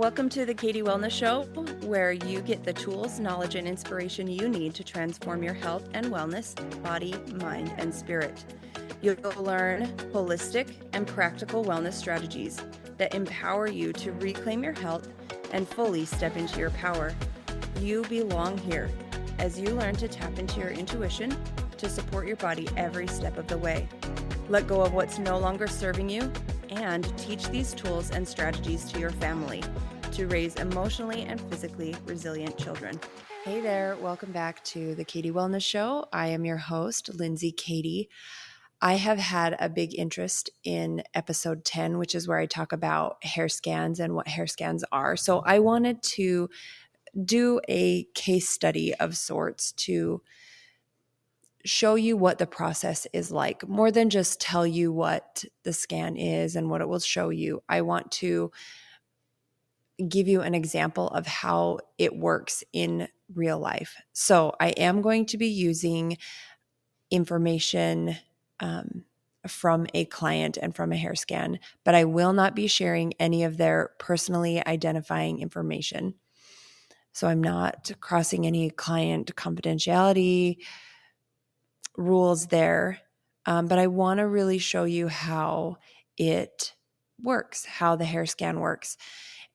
Welcome to the Katie Wellness Show, where you get the tools, knowledge, and inspiration you need to transform your health and wellness, body, mind, and spirit. You'll learn holistic and practical wellness strategies that empower you to reclaim your health and fully step into your power. You belong here as you learn to tap into your intuition to support your body every step of the way. Let go of what's no longer serving you and teach these tools and strategies to your family to raise emotionally and physically resilient children. Hey there, welcome back to the Katie Wellness Show. I am your host, Lindsey Katie. I have had a big interest in episode 10, which is where I talk about hair scans and what hair scans are. So I wanted to do a case study of sorts to show you what the process is like, more than just tell you what the scan is and what it will show you. I want to give you an example of how it works in real life. So I am going to be using information from a client and from a hair scan, but I will not be sharing any of their personally identifying information. So I'm not crossing any client confidentiality rules there, but I want to really show you how it works, how the hair scan works.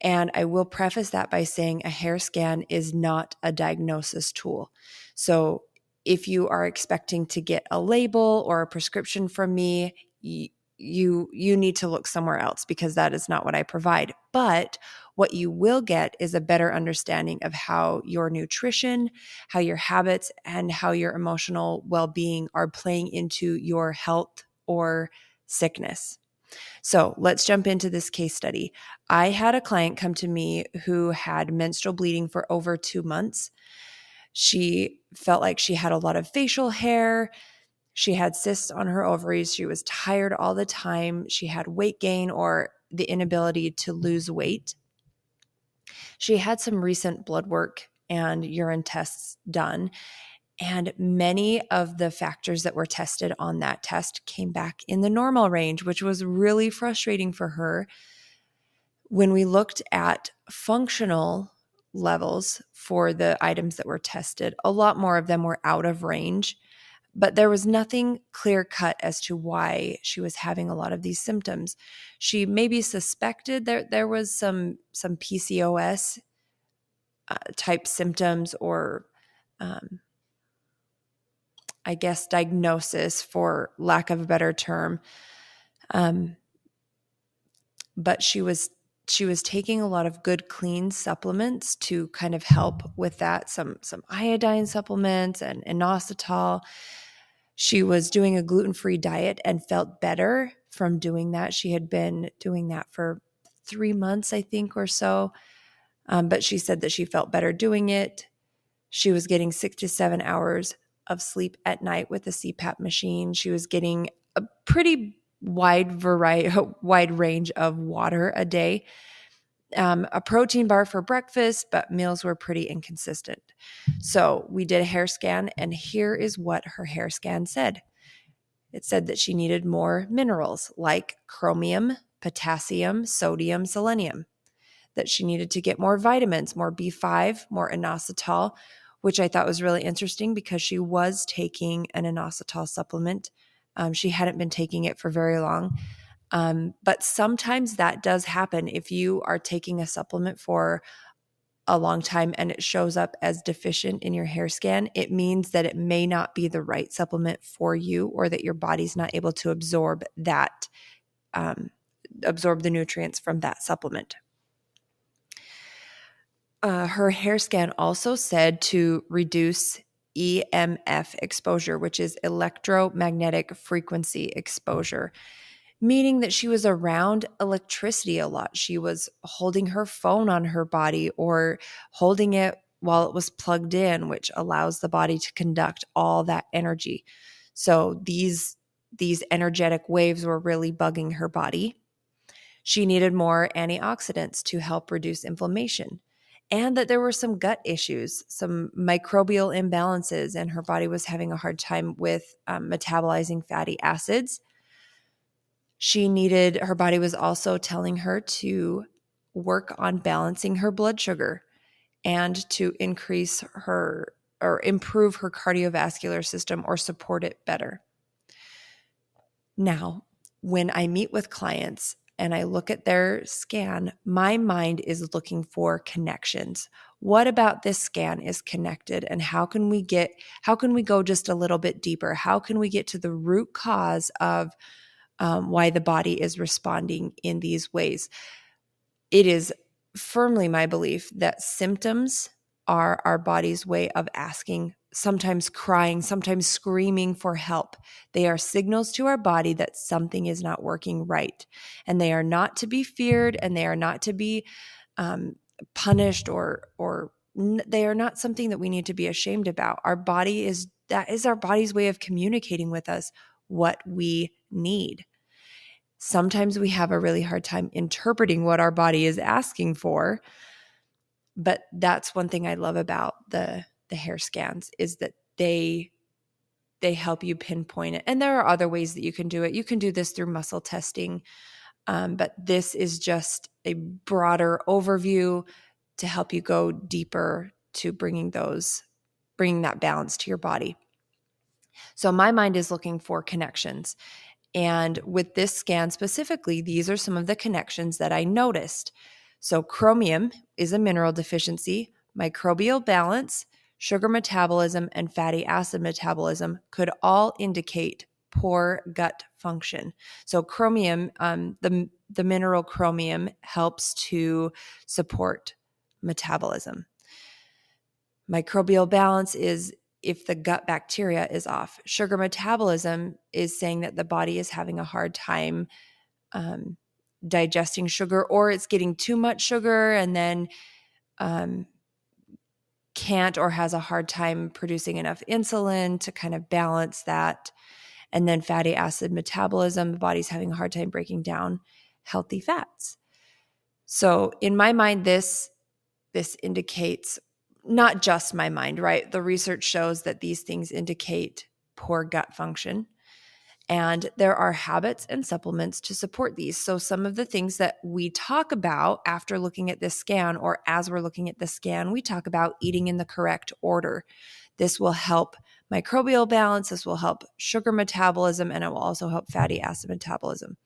And I will preface that by saying a hair scan is not a diagnosis tool. So if you are expecting to get a label or a prescription from me, you need to look somewhere else, because that is not what I provide. But what you will get is a better understanding of how your nutrition, how your habits, and how your emotional well-being are playing into your health or sickness. So let's jump into this case study. I had a client come to me who had menstrual bleeding for over 2 months. She felt like she had a lot of facial hair. She had cysts on her ovaries. She was tired all the time. She had weight gain or the inability to lose weight. She had some recent blood work and urine tests done, and many of the factors that were tested on that test came back in the normal range, which was really frustrating for her. When we looked at functional levels for the items that were tested, a lot more of them were out of range, but there was nothing clear cut as to why she was having a lot of these symptoms. She maybe suspected there was some PCOS type symptoms, or I guess diagnosis, for lack of a better term. But she was taking a lot of good, clean supplements to kind of help with that. Some iodine supplements and inositol. She was doing a gluten-free diet and felt better from doing that. She had been doing that for 3 months, I think, or so. But she said that she felt better doing it. She was getting 6 to 7 hours of sleep at night with the CPAP machine. She was getting a pretty wide range of water a day, a protein bar for breakfast, but meals were pretty inconsistent. So we did a hair scan, and here is what her hair scan said. It said that she needed more minerals like chromium, potassium, sodium, selenium, that she needed to get more vitamins, more B5, more inositol, which I thought was really interesting because she was taking an inositol supplement. She hadn't been taking it for very long. But sometimes that does happen. If you are taking a supplement for a long time and it shows up as deficient in your hair scan, it means that it may not be the right supplement for you, or that your body's not able to absorb the nutrients from that supplement. Her hair scan also said to reduce EMF exposure, which is electromagnetic frequency exposure, meaning that she was around electricity a lot. She was holding her phone on her body or holding it while it was plugged in, which allows the body to conduct all that energy. So these energetic waves were really bugging her body. She needed more antioxidants to help reduce inflammation, and that there were some gut issues, some microbial imbalances, and her body was having a hard time with metabolizing fatty acids. Her body was also telling her to work on balancing her blood sugar and to increase her or improve her cardiovascular system or support it better. Now, when I meet with clients and I look at their scan, my mind is looking for connections. What about this scan is connected, and how can we go just a little bit deeper? How can we get to the root cause of why the body is responding in these ways? It is firmly my belief that symptoms are our body's way of asking, sometimes crying, sometimes screaming for help. They are signals to our body that something is not working right. And they are not to be feared, and they are not to be punished, or they are not something that we need to be ashamed about. That is our body's way of communicating with us what we need. Sometimes we have a really hard time interpreting what our body is asking for, but that's one thing I love about the hair scans is that they help you pinpoint it. And there are other ways that you can do it. You can do this through muscle testing, but this is just a broader overview to help you go deeper to bringing that balance to your body. So my mind is looking for connections. And with this scan specifically, these are some of the connections that I noticed. So chromium is a mineral deficiency, microbial balance, sugar metabolism, and fatty acid metabolism could all indicate poor gut function. So chromium, the mineral chromium helps to support metabolism. Microbial balance is if the gut bacteria is off. Sugar metabolism is saying that the body is having a hard time digesting sugar, or it's getting too much sugar and then can't or has a hard time producing enough insulin to kind of balance that. And then fatty acid metabolism, the body's having a hard time breaking down healthy fats. So in my mind, this indicates, not just my mind, right? The research shows that these things indicate poor gut function. And there are habits and supplements to support these. So some of the things that we talk about after looking at this scan, or as we're looking at the scan, we talk about eating in the correct order. This will help microbial balance. This will help sugar metabolism, and it will also help fatty acid metabolism.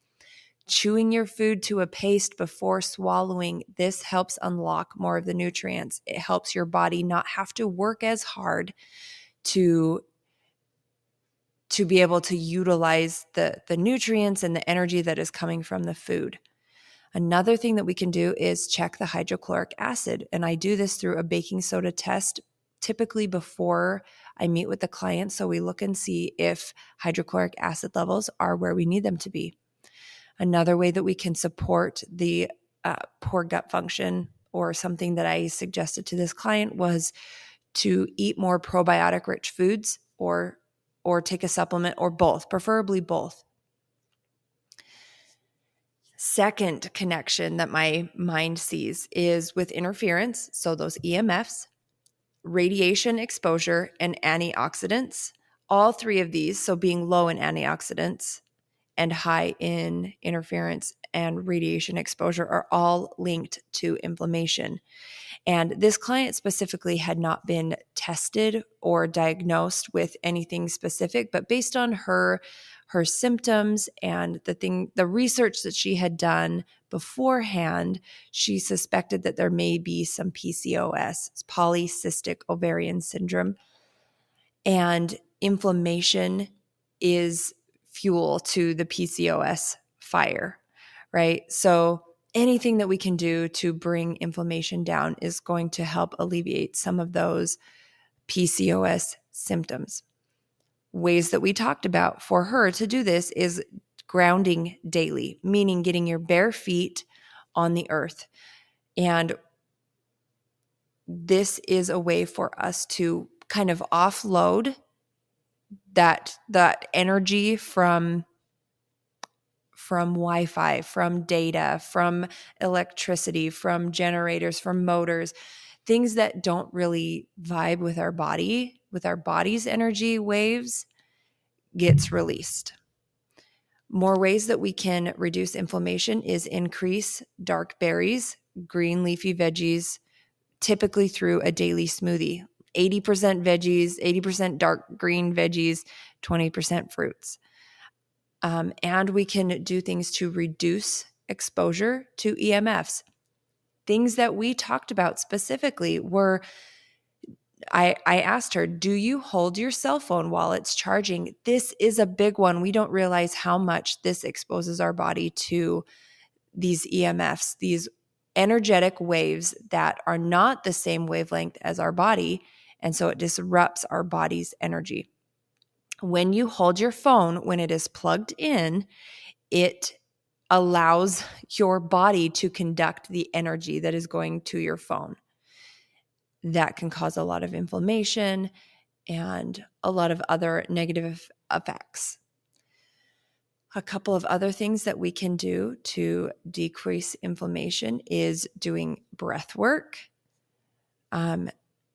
Chewing your food to a paste before swallowing, this helps unlock more of the nutrients. It helps your body not have to work as hard to be able to utilize the nutrients and the energy that is coming from the food. Another thing that we can do is check the hydrochloric acid. And I do this through a baking soda test, typically before I meet with the client. So we look and see if hydrochloric acid levels are where we need them to be. Another way that we can support the poor gut function, or something that I suggested to this client, was to eat more probiotic-rich foods, or take a supplement, or both, preferably both. Second connection that my mind sees is with interference, so those EMFs, radiation exposure, and antioxidants. All three of these, so being low in antioxidants and high in interference and radiation exposure, are all linked to inflammation. And this client specifically had not been tested or diagnosed with anything specific, but based on her symptoms and the research that she had done beforehand, she suspected that there may be some PCOS, polycystic ovarian syndrome. And inflammation is fuel to the PCOS fire, right? So anything that we can do to bring inflammation down is going to help alleviate some of those PCOS symptoms. Ways that we talked about for her to do this is grounding daily, meaning getting your bare feet on the earth. And this is a way for us to kind of offload that energy from Wi-Fi, from data, from electricity, from generators, from motors, things that don't really vibe with our body's energy waves, gets released. More ways that we can reduce inflammation is increase dark berries, green leafy veggies, typically through a daily smoothie. 80% veggies, 80% dark green veggies, 20% fruits. And we can do things to reduce exposure to EMFs. Things that we talked about specifically were, I asked her, do you hold your cell phone while it's charging? This is a big one. We don't realize how much this exposes our body to these EMFs, these energetic waves that are not the same wavelength as our body. And so it disrupts our body's energy. When you hold your phone, when it is plugged in, it allows your body to conduct the energy that is going to your phone. That can cause a lot of inflammation and a lot of other negative effects. A couple of other things that we can do to decrease inflammation is doing breath work,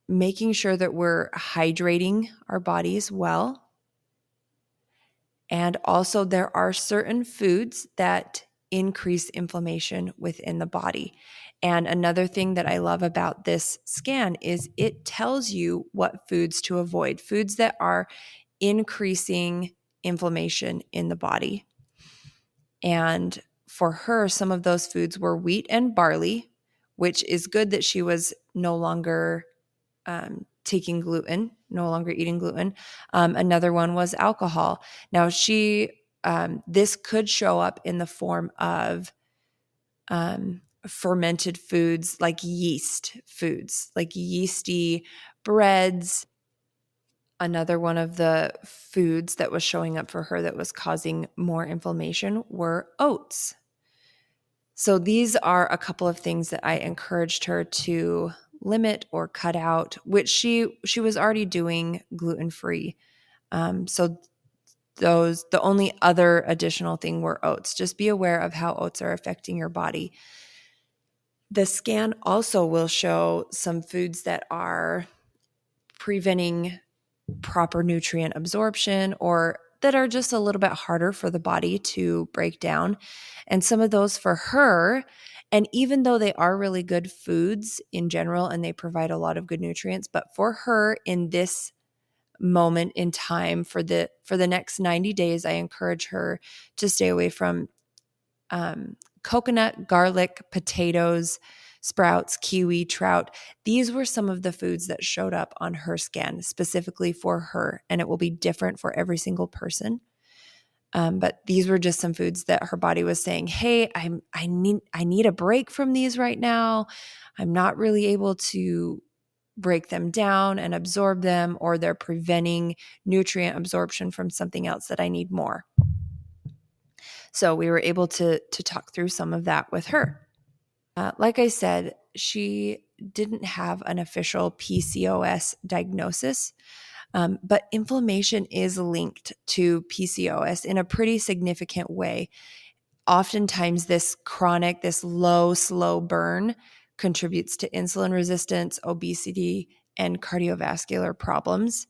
making sure that we're hydrating our bodies well. And also, there are certain foods that increase inflammation within the body. And another thing that I love about this scan is it tells you what foods to avoid, foods that are increasing inflammation in the body. And for her, some of those foods were wheat and barley, which is good that she was no longer taking gluten, no longer eating gluten. Another one was alcohol. Now this could show up in the form of fermented foods, like yeast foods, like yeasty breads. Another one of the foods that was showing up for her that was causing more inflammation were oats. So these are a couple of things that I encouraged her to limit or cut out, which she was already doing gluten-free. So the only other additional thing were oats. Just be aware of how oats are affecting your body. The scan also will show some foods that are preventing proper nutrient absorption or that are just a little bit harder for the body to break down. And some of those for her, and even though they are really good foods in general and they provide a lot of good nutrients, but for her in this moment in time for the next 90 days, I encourage her to stay away from coconut, garlic, potatoes, sprouts, kiwi, trout. These were some of the foods that showed up on her scan specifically for her, and it will be different for every single person. But these were just some foods that her body was saying, "Hey, I need a break from these right now. I'm not really able to break them down and absorb them, or they're preventing nutrient absorption from something else that I need more." So we were able to talk through some of that with her. Like I said, she didn't have an official PCOS diagnosis, but inflammation is linked to PCOS in a pretty significant way. Oftentimes, this chronic, this low, slow burn contributes to insulin resistance, obesity, and cardiovascular problems.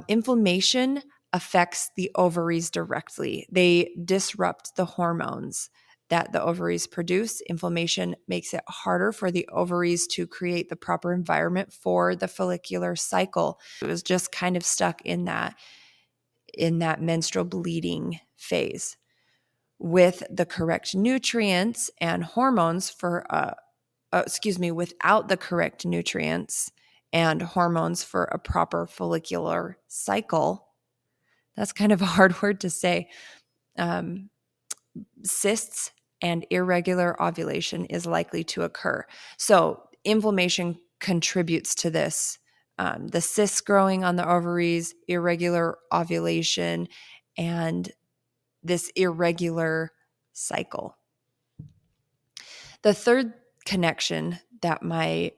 Inflammation affects the ovaries directly. They disrupt the hormones that the ovaries produce. Inflammation makes it harder for the ovaries to create the proper environment for the follicular cycle. It was just kind of stuck in that menstrual bleeding phase. With the correct nutrients and hormones without the correct nutrients and hormones for a proper follicular cycle. That's kind of a hard word to say. Cysts and irregular ovulation is likely to occur. So inflammation contributes to this. The cysts growing on the ovaries, irregular ovulation, and this irregular cycle. The third connection that my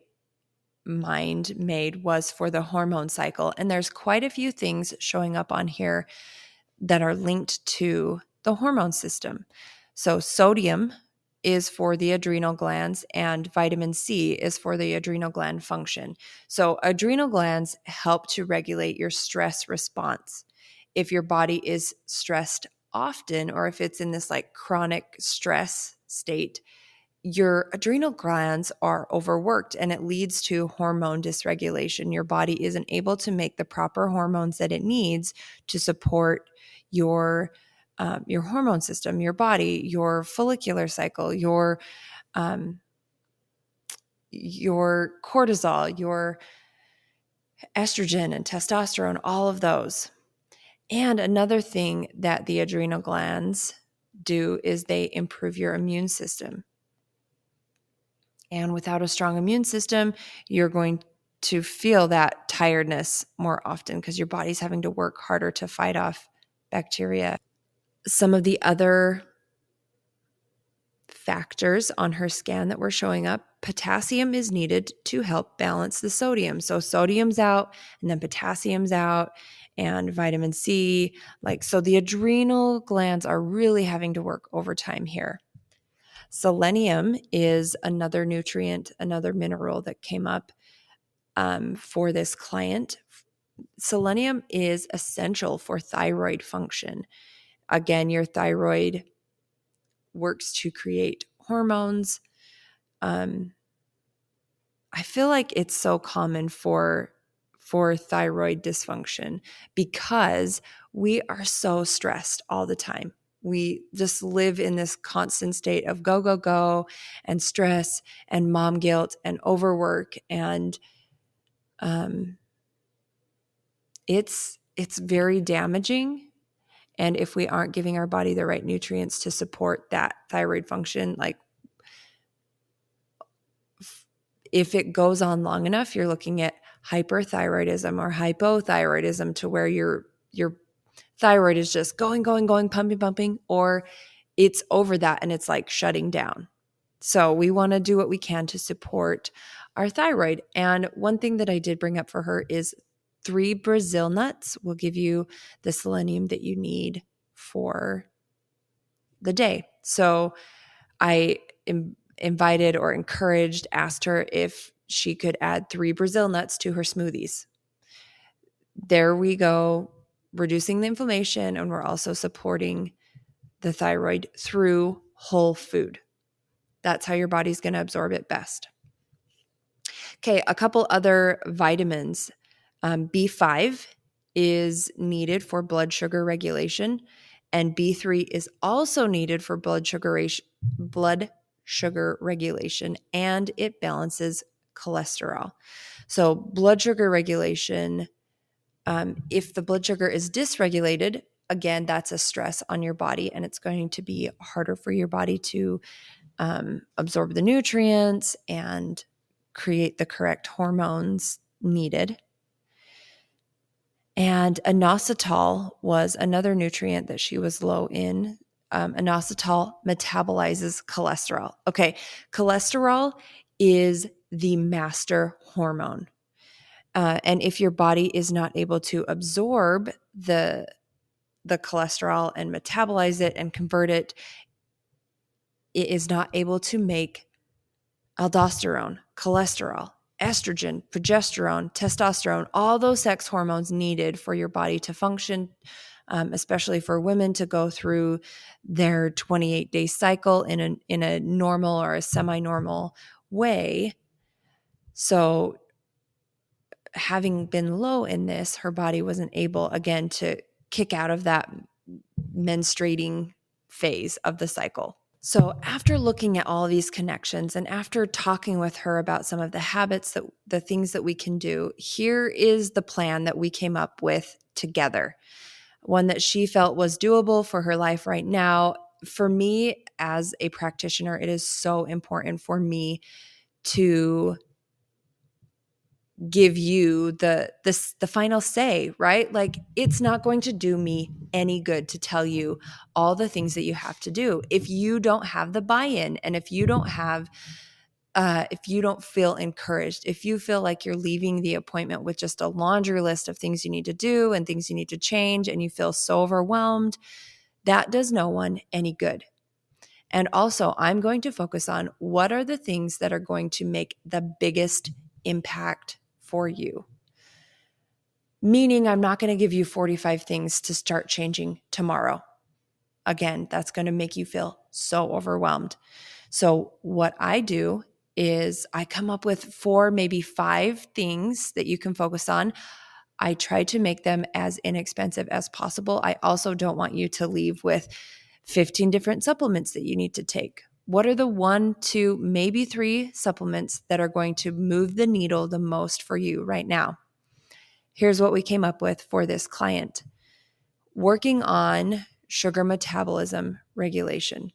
mind made was for the hormone cycle. And there's quite a few things showing up on here that are linked to the hormone system. So sodium is for the adrenal glands and vitamin C is for the adrenal gland function. So adrenal glands help to regulate your stress response. If your body is stressed often, or if it's in this like chronic stress state, your adrenal glands are overworked and it leads to hormone dysregulation. Your body isn't able to make the proper hormones that it needs to support your hormone system, your body, your follicular cycle, your cortisol, your estrogen and testosterone, all of those. And another thing that the adrenal glands do is they improve your immune system. And without a strong immune system, you're going to feel that tiredness more often because your body's having to work harder to fight off bacteria. Some of the other factors on her scan that were showing up, potassium is needed to help balance the sodium. So sodium's out and then potassium's out, and vitamin C. So the adrenal glands are really having to work overtime here. Selenium is another nutrient, another mineral that came up for this client. Selenium is essential for thyroid function. Again, your thyroid works to create hormones. I feel like it's so common for thyroid dysfunction because we are so stressed all the time. We just live in this constant state of go, go, go, and stress and mom guilt and overwork. And it's very damaging. And if we aren't giving our body the right nutrients to support that thyroid function, if it goes on long enough, you're looking at hyperthyroidism or hypothyroidism, to where your thyroid is just going, pumping, or it's over that and it's like shutting down. So we want to do what we can to support our thyroid. And one thing that I did bring up for her is 3 Brazil nuts will give you the selenium that you need for the day. So I invited or encouraged, asked her if she could add 3 Brazil nuts to her smoothies. There we go, reducing the inflammation, and we're also supporting the thyroid through whole food. That's how your body's going to absorb it best. Okay, a couple other vitamins. B5 is needed for blood sugar regulation, and B3 is also needed for blood sugar regulation, and it balances cholesterol. So blood sugar regulation, if the blood sugar is dysregulated, again, that's a stress on your body, and it's going to be harder for your body to absorb the nutrients and create the correct hormones needed. And inositol was another nutrient that she was low in. Inositol metabolizes cholesterol. Okay, cholesterol is the master hormone. And if your body is not able to absorb the cholesterol and metabolize it and convert it, it is not able to make aldosterone, cholesterol, estrogen, progesterone, testosterone, all those sex hormones needed for your body to function, especially for women to go through their 28-day cycle in a normal or a semi-normal way. So having been low in this, her body wasn't able, again, to kick out of that menstruating phase of the cycle. So after looking at all these connections and after talking with her about some of the habits, the things that we can do, here is the plan that we came up with together. One that she felt was doable for her life right now. For me, as a practitioner, it is so important for me to give you the final say, right? It's not going to do me any good to tell you all the things that you have to do if you don't have the buy-in, and if you don't feel encouraged, if you feel like you're leaving the appointment with just a laundry list of things you need to do and things you need to change, and you feel so overwhelmed, that does no one any good. And also, I'm going to focus on what are the things that are going to make the biggest impact for you. Meaning, I'm not going to give you 45 things to start changing tomorrow. Again, that's going to make you feel so overwhelmed. So what I do is I come up with 4, maybe 5 things that you can focus on. I try to make them as inexpensive as possible. I also don't want you to leave with 15 different supplements that you need to take. What are the 1, 2, maybe 3 supplements that are going to move the needle the most for you right now? Here's what we came up with for this client. Working on sugar metabolism regulation.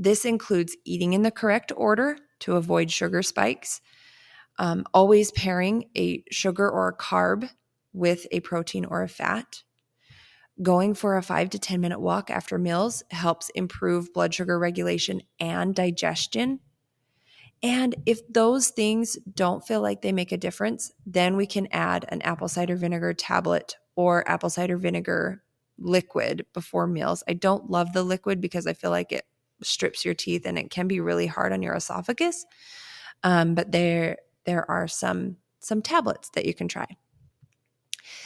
This includes eating in the correct order to avoid sugar spikes, always pairing a sugar or a carb with a protein or a fat. Going for a 5 to 10 minute walk after meals helps improve blood sugar regulation and digestion. And if those things don't feel like they make a difference, then we can add an apple cider vinegar tablet or apple cider vinegar liquid before meals. I don't love the liquid because I feel like it strips your teeth and it can be really hard on your esophagus. But there are some tablets that you can try.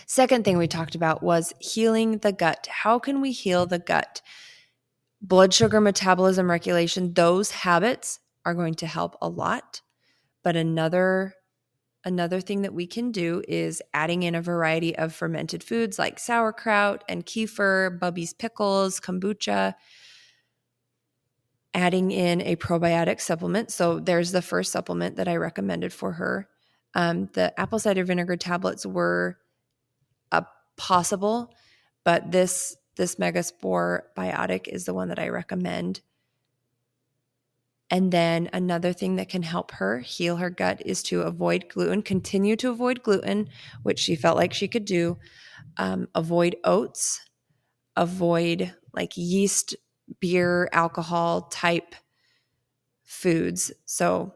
Second thing we talked about was healing the gut. How can we heal the gut? Blood sugar metabolism regulation, those habits are going to help a lot. But another thing that we can do is adding in a variety of fermented foods like sauerkraut and kefir, Bubby's pickles, kombucha, adding in a probiotic supplement. So there's the first supplement that I recommended for her. The apple cider vinegar tablets were possible, but this Megaspore biotic is the one that I recommend. And then another thing that can help her heal her gut is to avoid gluten, continue to avoid gluten, which she felt like she could do. Avoid oats, avoid like yeast, beer, alcohol type foods. So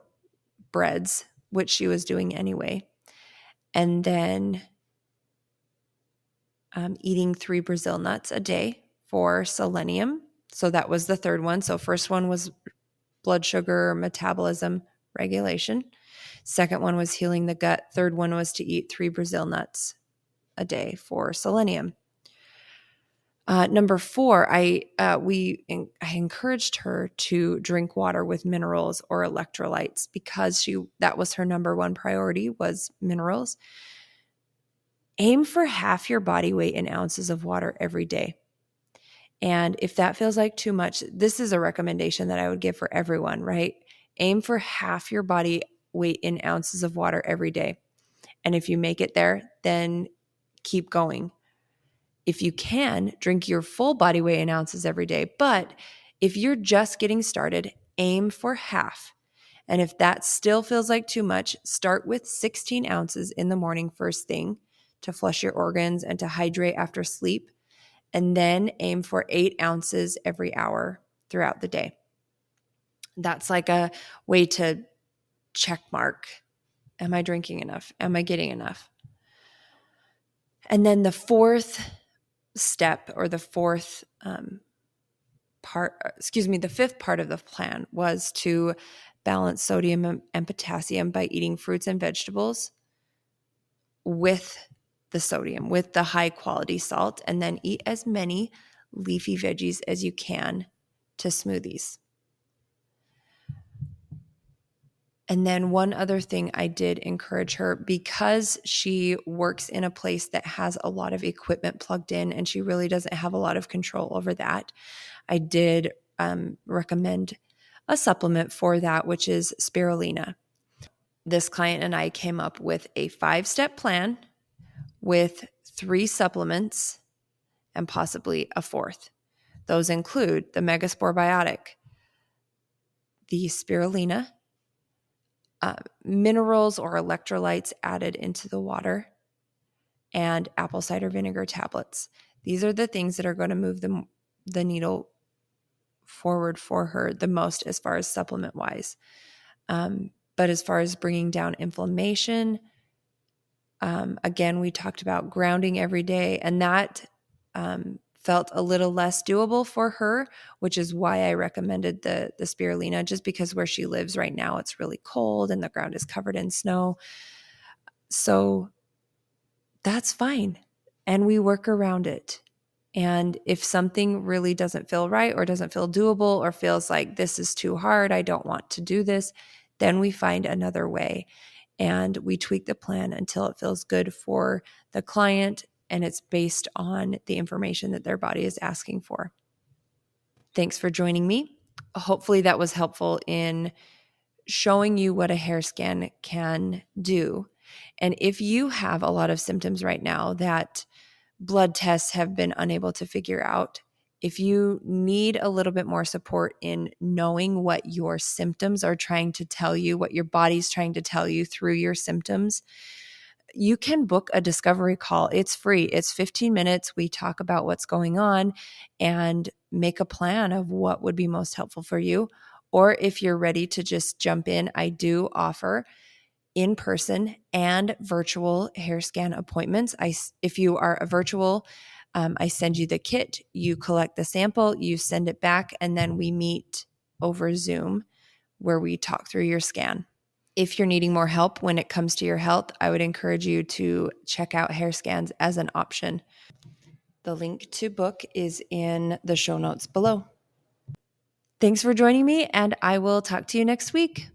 breads, which she was doing anyway. And then eating 3 Brazil nuts a day for selenium. So that was the third one. So first one was blood sugar metabolism regulation. Second one was healing the gut. Third one was to eat 3 Brazil nuts a day for selenium. Number 4, I encouraged her to drink water with minerals or electrolytes because that was her number 1 priority was minerals. Aim for half your body weight in ounces of water every day. And if that feels like too much, this is a recommendation that I would give for everyone, right? Aim for half your body weight in ounces of water every day. And if you make it there, then keep going. If you can, drink your full body weight in ounces every day. But if you're just getting started, aim for half. And if that still feels like too much, start with 16 ounces in the morning first thing to flush your organs and to hydrate after sleep. And then aim for 8 ounces every hour throughout the day. That's like a way to check mark. Am I drinking enough? Am I getting enough? And then the fourth step, or the fifth part of the plan was to balance sodium and potassium by eating fruits and vegetables with the sodium, with the high quality salt, and then eat as many leafy veggies as you can to smoothies. And then one other thing I did encourage her, because she works in a place that has a lot of equipment plugged in and she really doesn't have a lot of control over that, I did recommend a supplement for that, which is spirulina. This client and I came up with a 5-step plan with 3 supplements and possibly a 4th. Those include the Megaspore Biotic, the spirulina, minerals or electrolytes added into the water, and apple cider vinegar tablets. These are the things that are going to move the needle forward for her the most as far as supplement-wise. But as far as bringing down inflammation, again, we talked about grounding every day, and that felt a little less doable for her, which is why I recommended the spirulina, just because where she lives right now, it's really cold and the ground is covered in snow. So that's fine. And we work around it. And if something really doesn't feel right or doesn't feel doable or feels like this is too hard, I don't want to do this, then we find another way and we tweak the plan until it feels good for the client and it's based on the information that their body is asking for. Thanks for joining me. Hopefully that was helpful in showing you what a hair scan can do. And if you have a lot of symptoms right now that blood tests have been unable to figure out, if you need a little bit more support in knowing what your symptoms are trying to tell you, what your body's trying to tell you through your symptoms, you can book a discovery call. It's free. It's 15 minutes. We talk about what's going on and make a plan of what would be most helpful for you. Or if you're ready to just jump in, I do offer in-person and virtual hair scan appointments. If you are a virtual, I send you the kit, you collect the sample, you send it back, and then we meet over Zoom where we talk through your scan. If you're needing more help when it comes to your health, I would encourage you to check out hair scans as an option. The link to book is in the show notes below. Thanks for joining me, and I will talk to you next week.